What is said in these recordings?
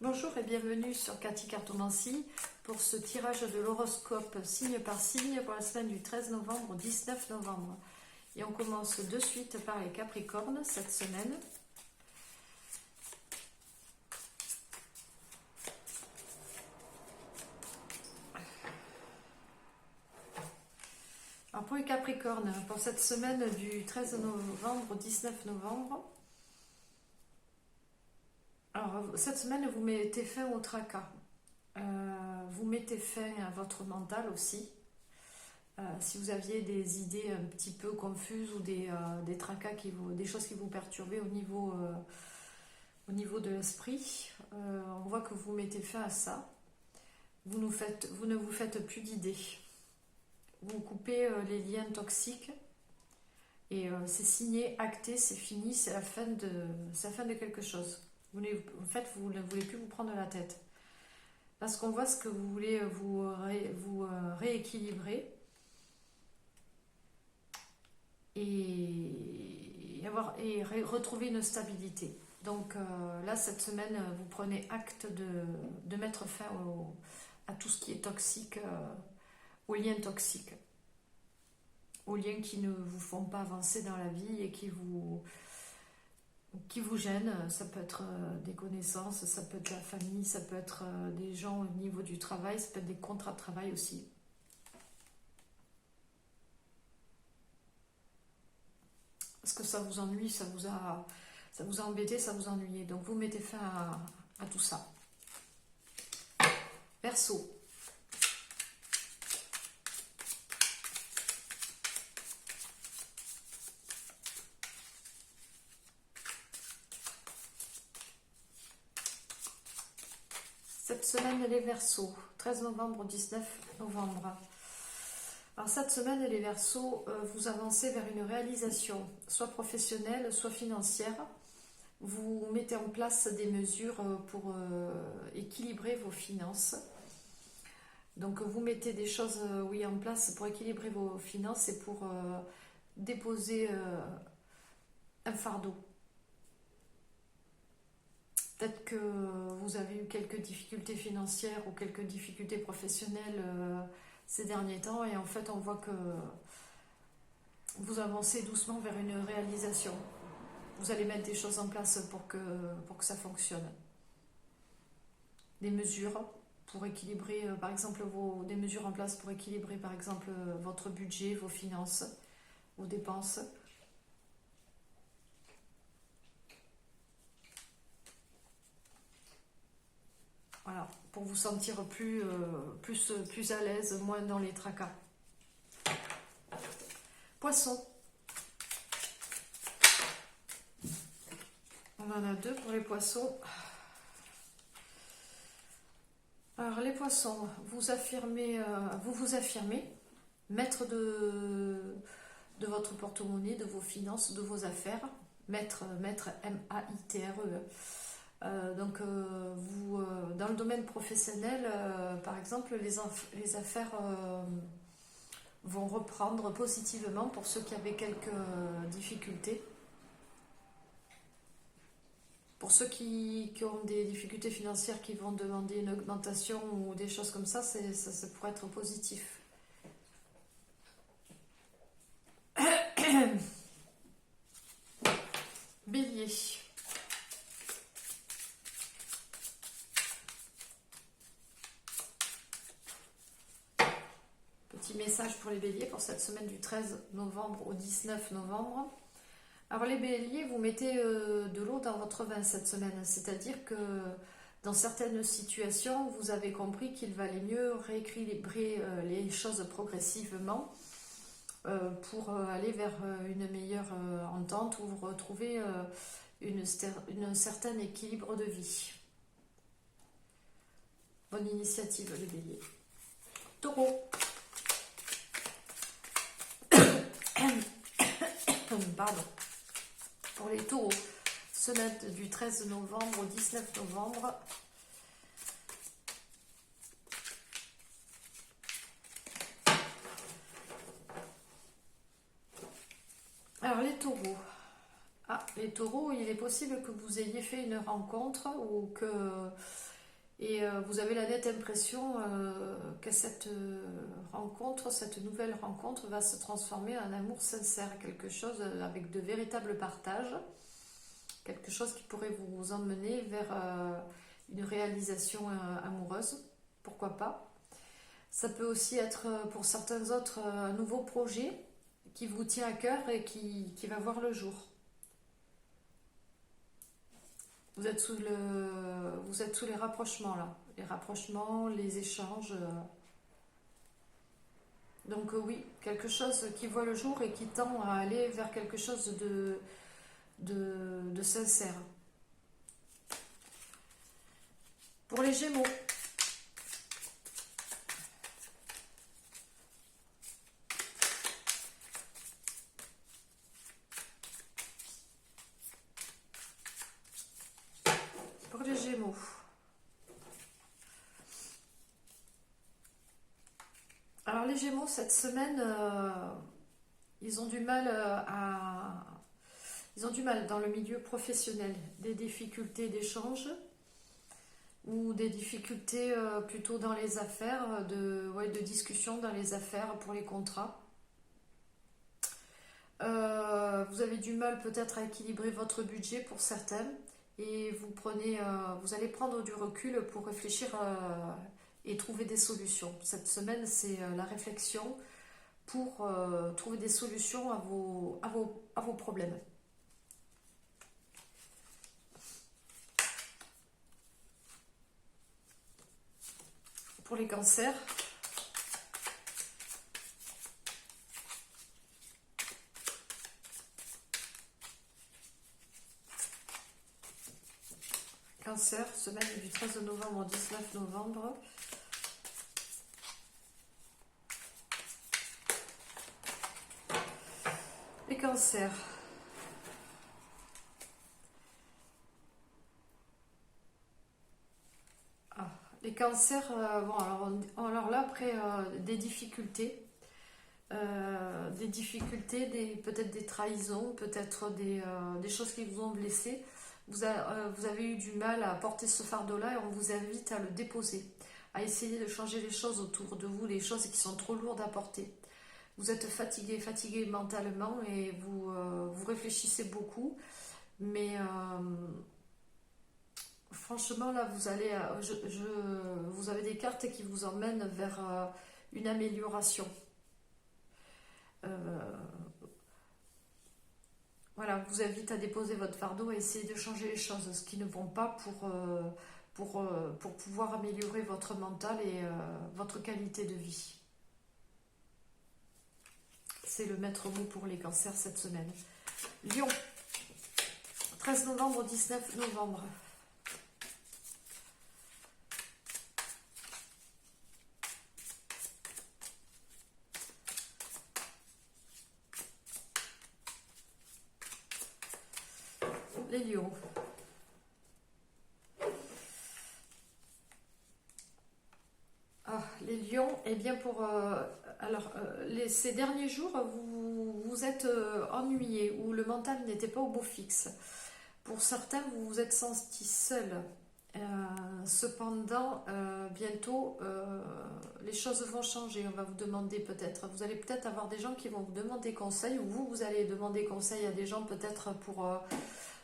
Bonjour et bienvenue sur Cathy Cartomancie pour ce tirage de l'horoscope signe par signe pour la semaine du 13 novembre au 19 novembre. Et on commence de suite par les Capricornes cette semaine. Alors pour les Capricornes, pour cette semaine du 13 novembre au 19 novembre, alors cette semaine vous mettez fin au tracas. Vous mettez fin à votre mental aussi. Si vous aviez des idées un petit peu confuses ou des tracas, des choses qui vous perturbaient au niveau de l'esprit, on voit que vous mettez fin à ça. Vous ne vous faites plus d'idées. Vous coupez les liens toxiques et c'est signé, acté, c'est fini, c'est la fin de quelque chose. En fait, vous ne voulez plus vous prendre la tête. Parce qu'on voit ce que vous voulez vous rééquilibrer et retrouver une stabilité. Donc là, cette semaine, vous prenez acte de mettre fin à tout ce qui est toxique, aux liens toxiques, aux liens qui ne vous font pas avancer dans la vie et qui vous gênent. Ça peut être des connaissances, ça peut être la famille, ça peut être des gens au niveau du travail, ça peut être des contrats de travail aussi. Parce que ça vous ennuie, ça vous a embêté, ça vous ennuyait. Donc vous mettez fin à tout ça. Verseau. Cette semaine, les Verseaux, 13 novembre au 19 novembre. Alors cette semaine, les Verseaux, vous avancez vers une réalisation, soit professionnelle, soit financière. Vous mettez en place des mesures pour équilibrer vos finances. Donc vous mettez des choses en place pour équilibrer vos finances et pour déposer un fardeau. Peut-être que vous avez eu quelques difficultés financières ou quelques difficultés professionnelles ces derniers temps et en fait on voit que vous avancez doucement vers une réalisation. Vous allez mettre des choses en place pour que ça fonctionne. Des mesures pour équilibrer, par exemple, des mesures en place pour équilibrer par exemple votre budget, vos finances, vos dépenses. Voilà, pour vous sentir plus à l'aise, moins dans les tracas. Poisson. On en a deux pour les poissons. Alors les poissons, vous vous affirmez, maître de votre porte-monnaie, de vos finances, de vos affaires. Maître M-A-I-T-R-E. Donc vous, dans le domaine professionnel, par exemple, les affaires vont reprendre positivement pour ceux qui avaient quelques difficultés. Pour ceux qui ont des difficultés financières, qui vont demander une augmentation ou des choses comme ça, ça pourrait être positif. Bélier. Petit message pour les béliers pour cette semaine du 13 novembre au 19 novembre. Alors les béliers, vous mettez de l'eau dans votre vin cette semaine, c'est-à-dire que dans certaines situations, vous avez compris qu'il valait mieux rééquilibrer les choses progressivement pour aller vers une meilleure entente ou vous retrouver un certain équilibre de vie. Bonne initiative les béliers. Taureau. Pardon. Pour les taureaux, semaine du 13 novembre au 19 novembre. Alors les taureaux. Les taureaux, il est possible que vous ayez fait une rencontre ou que Et vous avez la nette impression que cette rencontre, cette nouvelle rencontre va se transformer en amour sincère, quelque chose avec de véritables partages, quelque chose qui pourrait vous emmener vers une réalisation amoureuse, pourquoi pas. Ça peut aussi être pour certains autres un nouveau projet qui vous tient à cœur et qui va voir le jour. Vous êtes sous les rapprochements là, les rapprochements, les échanges. Donc oui, quelque chose qui voit le jour et qui tend à aller vers quelque chose de sincère. Pour les Gémeaux, alors les Gémeaux cette semaine, ils ont du mal ils ont du mal dans le milieu professionnel, des difficultés d'échange ou des difficultés plutôt dans les affaires, de discussion dans les affaires pour les contrats. Vous avez du mal peut-être à équilibrer votre budget pour certains et vous allez prendre du recul pour réfléchir et trouver des solutions. Cette semaine, c'est la réflexion pour trouver des solutions à vos problèmes. Pour les cancers, semaine du 13 novembre au 19 novembre. Les cancers. Les cancers, bon, alors là, après, des difficultés, peut-être des trahisons, peut-être des choses qui vous ont blessé. Vous avez eu du mal à porter ce fardeau-là et on vous invite à le déposer, à essayer de changer les choses autour de vous, les choses qui sont trop lourdes à porter. Vous êtes fatigué mentalement et vous réfléchissez beaucoup, mais franchement là vous allez, vous avez des cartes qui vous emmènent vers une amélioration. Voilà, vous invite à déposer votre fardeau et essayer de changer les choses, ce qui ne vont pas pour pouvoir améliorer votre mental et votre qualité de vie. C'est le maître mot pour les cancers cette semaine. Lion, 13 novembre au 19 novembre. Les lions. Les lions, eh bien ces derniers jours, vous êtes ennuyés ou le mental n'était pas au beau fixe. Pour certains, vous vous êtes sentis seul. Cependant, bientôt, les choses vont changer. On va vous demander peut-être, vous allez peut-être avoir des gens qui vont vous demander conseil, ou vous allez demander conseil à des gens peut-être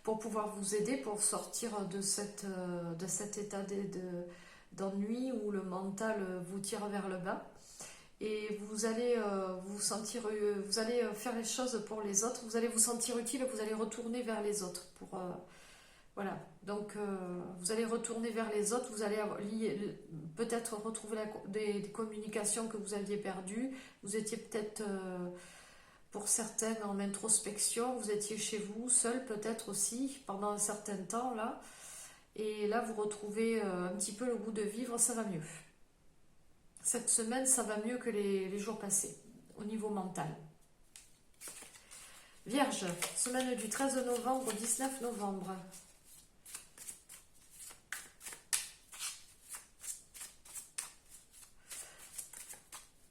pour pouvoir vous aider, pour sortir de cet état d'ennui où le mental vous tire vers le bas. Et vous allez vous allez faire les choses pour les autres, vous allez vous sentir utile, vous allez retourner vers les autres. Voilà, donc vous allez retourner vers les autres, vous allez peut-être retrouver des communications que vous aviez perdues, vous étiez peut-être, pour certaines, en introspection, vous étiez chez vous, seul peut-être aussi, pendant un certain temps, là, et là vous retrouvez un petit peu le goût de vivre, ça va mieux. Cette semaine, ça va mieux que les jours passés, au niveau mental. Vierge, semaine du 13 novembre au 19 novembre.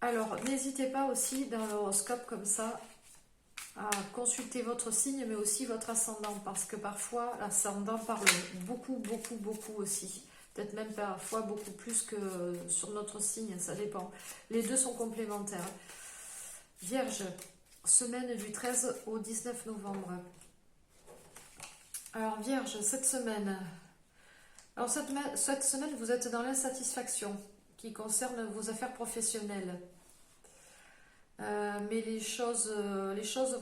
Alors, n'hésitez pas aussi dans l'horoscope comme ça à consulter votre signe, mais aussi votre ascendant, parce que parfois l'ascendant parle beaucoup aussi. peut-être même parfois beaucoup plus que sur notre signe, ça dépend. Les deux sont complémentaires. Vierge, semaine du 13 au 19 novembre. Alors Vierge, cette semaine, vous êtes dans l'insatisfaction qui concerne vos affaires professionnelles. Mais les choses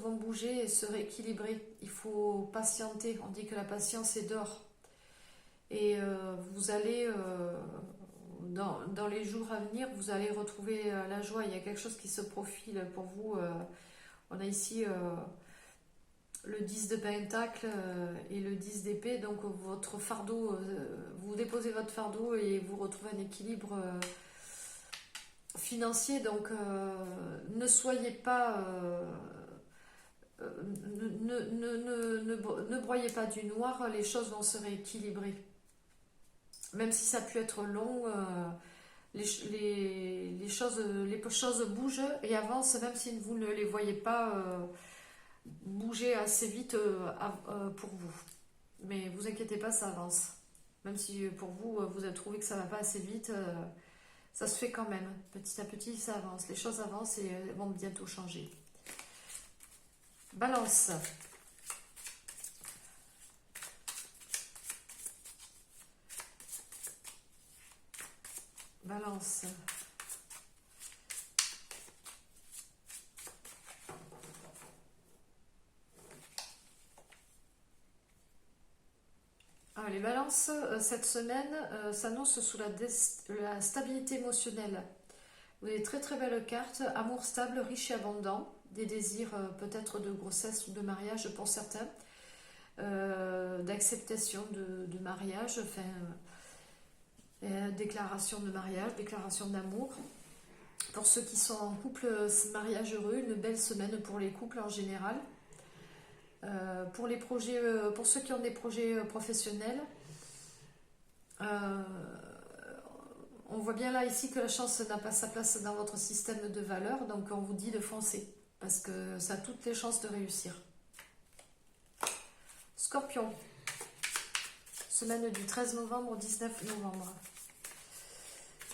vont bouger et se rééquilibrer. Il faut patienter. On dit que la patience est d'or. Et vous allez, dans les jours à venir, vous allez retrouver la joie. Il y a quelque chose qui se profile pour vous. On a ici le 10 de Pentacle et le 10 d'épée. Donc votre fardeau, vous déposez votre fardeau et vous retrouvez un équilibre financier. Donc ne soyez pas... ne broyez pas du noir, les choses vont se rééquilibrer. Même si ça a pu être long, les choses bougent et avancent, même si vous ne les voyez pas bouger assez vite pour vous. Mais vous inquiétez pas, ça avance. Même si pour vous, vous avez trouvé que ça ne va pas assez vite, ça se fait quand même. Petit à petit, ça avance. Les choses avancent et vont bientôt changer. Balance. Balance. Les balances, cette semaine s'annonce sous la stabilité émotionnelle. Vous avez très très belle carte, amour stable, riche et abondant, des désirs peut-être de grossesse ou de mariage pour certains, d'acceptation de mariage, déclaration de mariage, déclaration d'amour. Pour ceux qui sont en couple, mariage heureux, une belle semaine pour les couples en général. Pour les projets, pour ceux qui ont des projets professionnels, on voit bien là ici que la chance n'a pas sa place dans votre système de valeurs, donc on vous dit de foncer parce que ça a toutes les chances de réussir. Scorpion, semaine du 13 novembre au 19 novembre.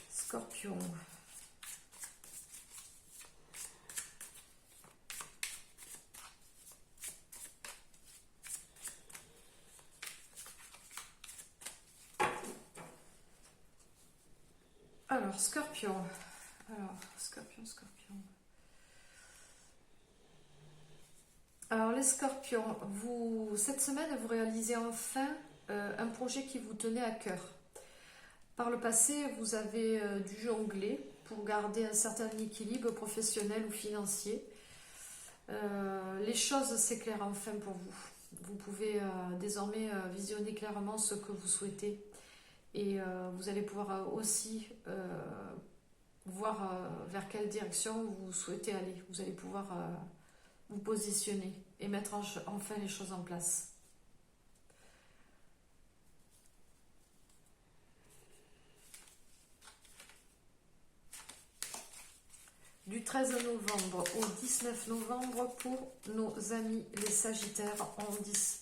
Scorpion. Alors, Scorpion. Scorpion. Alors, les Scorpions, cette semaine, vous réalisez enfin un projet qui vous tenait à cœur. Par le passé, vous avez dû jongler pour garder un certain équilibre professionnel ou financier. Les choses s'éclairent enfin pour vous. Vous pouvez désormais visionner clairement ce que vous souhaitez. Et vous allez pouvoir aussi voir vers quelle direction vous souhaitez aller. Vous allez pouvoir vous positionner et mettre enfin les choses en place. Du 13 novembre au 19 novembre pour nos amis les Sagittaires, on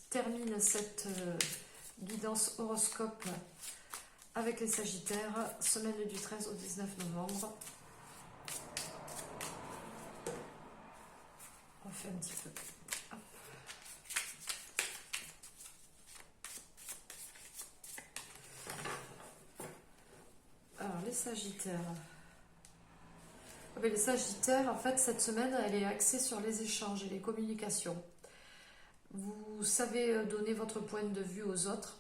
termine cette guidance horoscope avec les Sagittaires, semaine du 13 au 19 novembre. On fait un petit peu. Hop. Alors, les Sagittaires. Les Sagittaires, en fait, cette semaine, elle est axée sur les échanges et les communications. Vous savez donner votre point de vue aux autres.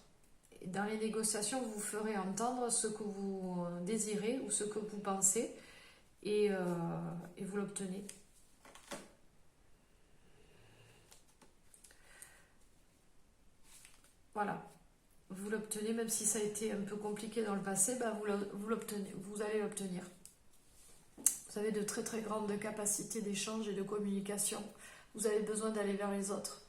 Dans les négociations, vous ferez entendre ce que vous désirez ou ce que vous pensez et vous l'obtenez. Voilà. Vous l'obtenez, même si ça a été un peu compliqué dans le passé, vous allez l'obtenir. Vous avez de très très grandes capacités d'échange et de communication. Vous avez besoin d'aller vers les autres.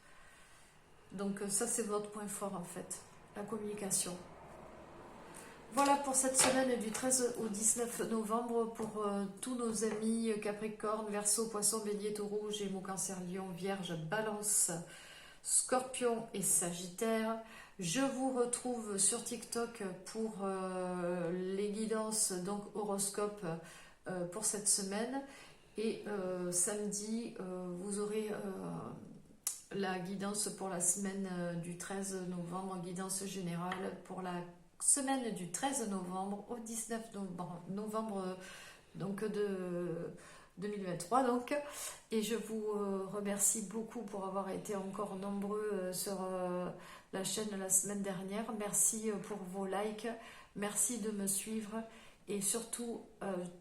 Donc ça, c'est votre point fort en fait. La communication. Voilà pour cette semaine du 13 au 19 novembre pour tous nos amis Capricorne, Verseau, Poisson, Bélier, Taureau, Gémeaux, Cancer, Lion, Vierge, Balance, Scorpion et Sagittaire. Je vous retrouve sur TikTok pour les guidances, donc horoscope pour cette semaine. Et samedi, vous aurez la guidance pour la semaine du 13 novembre, guidance générale pour la semaine du 13 novembre au 19 novembre donc de 2023 donc. Et je vous remercie beaucoup pour avoir été encore nombreux sur la chaîne la semaine dernière. Merci pour vos likes, merci de me suivre et surtout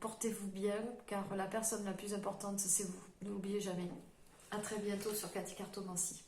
portez-vous bien car la personne la plus importante c'est vous, n'oubliez jamais. À très bientôt sur Cathy Cartomancie.